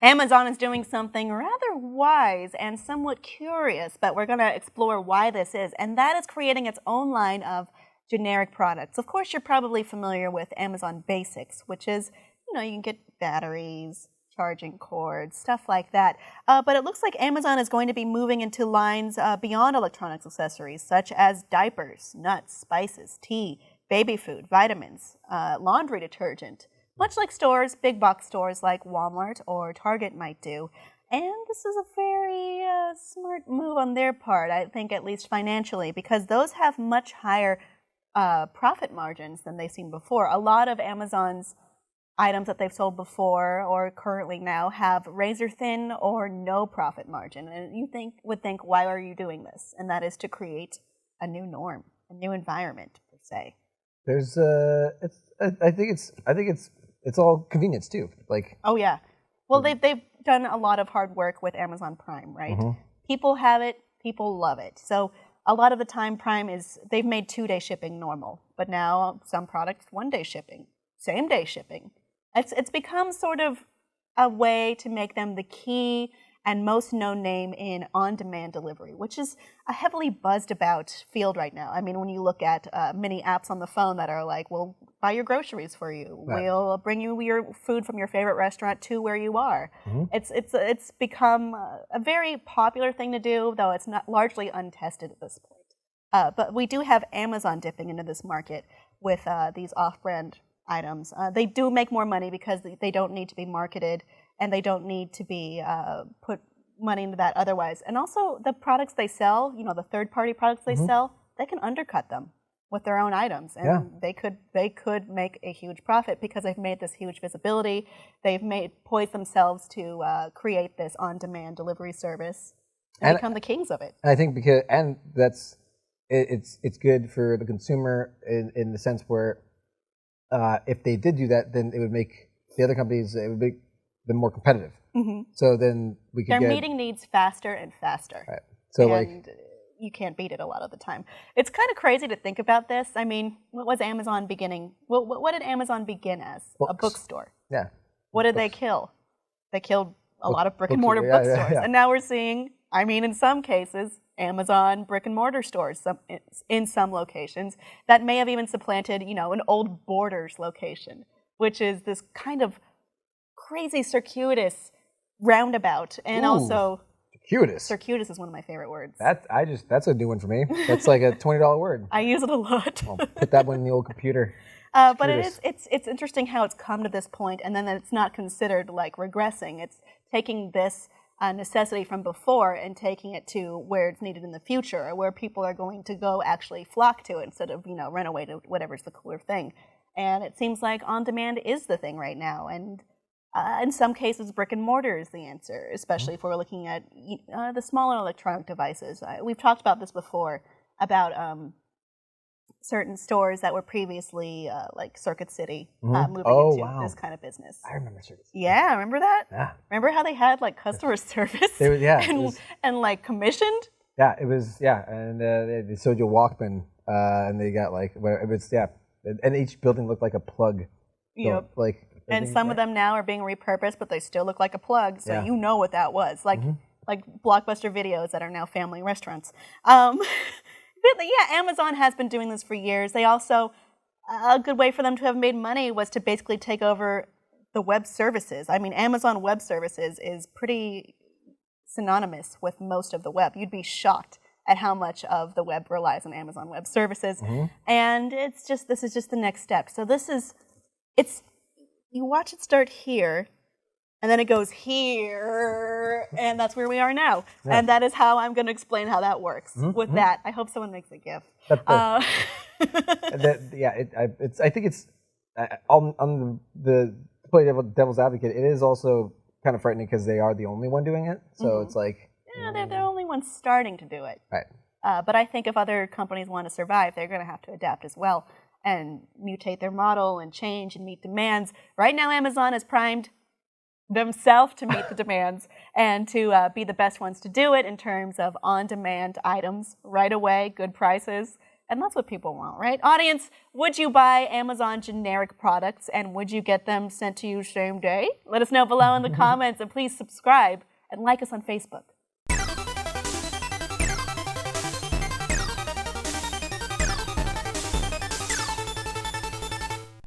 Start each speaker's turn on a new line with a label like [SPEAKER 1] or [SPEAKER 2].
[SPEAKER 1] Amazon is doing something rather wise and somewhat curious, but we're going to explore why this is, and that is creating its own line of generic products. Of course, you're probably familiar with Amazon Basics, which is, you can get batteries, charging cords, stuff like that. But it looks like Amazon is going to be moving into lines beyond electronics accessories, such as diapers, nuts, spices, tea, baby food, vitamins, laundry detergent, much like stores, big box stores like Walmart or Target might do. And this is a very smart move on their part, I think, at least financially, because those have much higher profit margins than they've seen before. A lot of Amazon's items that they've sold before or currently now have razor thin or no profit margin. And you would think, why are you doing this? And that is to create a new norm, a new environment, per se.
[SPEAKER 2] There's I think it's all convenience too. Like,
[SPEAKER 1] oh yeah, well they've done a lot of hard work with Amazon Prime, right? People have it, people love it. So a lot of the time Prime they've made 2-day shipping normal, but now some products 1-day shipping, same day shipping. It's become sort of a way to make them the key and most known name in on-demand delivery, which is a heavily buzzed about field right now. I mean, when you look at many apps on the phone that are like, we'll buy your groceries for you, right. We'll bring you your food from your favorite restaurant to where you are. It's become a very popular thing to do, though it's not largely untested at this point. But we do have Amazon dipping into this market with these off-brand items. They do make more money because they don't need to be marketed and they don't need to be put money into that otherwise. And also the products they sell, the third-party products they sell, they can undercut them with their own items, and they could make a huge profit because they've made this huge visibility. They've poised themselves to create this on-demand delivery service and become the kings of it.
[SPEAKER 2] I think it's good for the consumer in the sense where if they did do that, then it would make the other companies, it would make them more competitive. So then we could
[SPEAKER 1] They're meeting needs faster and faster.
[SPEAKER 2] Right. So
[SPEAKER 1] and you can't beat it a lot of the time. It's kind of crazy to think about this. I mean, what was Amazon beginning? What did Amazon begin as?
[SPEAKER 2] Books.
[SPEAKER 1] A bookstore.
[SPEAKER 2] Yeah.
[SPEAKER 1] What did they kill? They killed a lot of brick and mortar bookstores. Yeah. And now we're seeing, in some cases, Amazon brick and mortar stores in some locations that may have even supplanted, an old Borders location, which is this kind of crazy circuitous roundabout. And also circuitous is one of my favorite words.
[SPEAKER 2] That's a new one for me. That's like a $20 word.
[SPEAKER 1] I use it a lot.
[SPEAKER 2] I'll put that one in the old computer.
[SPEAKER 1] But it's interesting how it's come to this point, and then it's not considered like regressing. It's taking this necessity from before and taking it to where it's needed in the future, or where people are going to go actually flock to it instead of run away to whatever's the cooler thing. And it seems like on-demand is the thing right now, and in some cases, brick and mortar is the answer, especially if we're looking at the smaller electronic devices. We've talked about this before, about certain stores that were previously like Circuit City moving into this kind of business.
[SPEAKER 2] I remember Circuit City.
[SPEAKER 1] Yeah, remember that?
[SPEAKER 2] Yeah.
[SPEAKER 1] Remember how they had like customer service and like commissioned?
[SPEAKER 2] Yeah, it was, and they sold you a Walkman, and they got like, it was, and each building looked like a plug.
[SPEAKER 1] Yep.
[SPEAKER 2] So, like,
[SPEAKER 1] and some of them now are being repurposed, but they still look like a plug, so you know what that was. Like Blockbuster Videos that are now family restaurants. But yeah, Amazon has been doing this for years. They also, a good way for them to have made money was to basically take over the web services. I mean, Amazon Web Services is pretty synonymous with most of the web. You'd be shocked at how much of the web relies on Amazon Web Services. And this is just the next step. So you watch it start here, and then it goes here, and that's where we are now. Yeah. And that is how I'm going to explain how that works. With that, I hope someone makes a GIF.
[SPEAKER 2] I think it's on the play devil's advocate. It is also kind of frightening because they are the only one doing it. So it's like
[SPEAKER 1] they're the only ones starting to do it.
[SPEAKER 2] Right.
[SPEAKER 1] But I think if other companies want to survive, they're going to have to adapt as well and mutate their model and change and meet demands. Right now, Amazon has primed themselves to meet the demands and to be the best ones to do it in terms of on-demand items right away, good prices, And that's what people want, right? Audience, would you buy Amazon generic products and would you get them sent to you same day? Let us know below in the comments and please subscribe and like us on Facebook.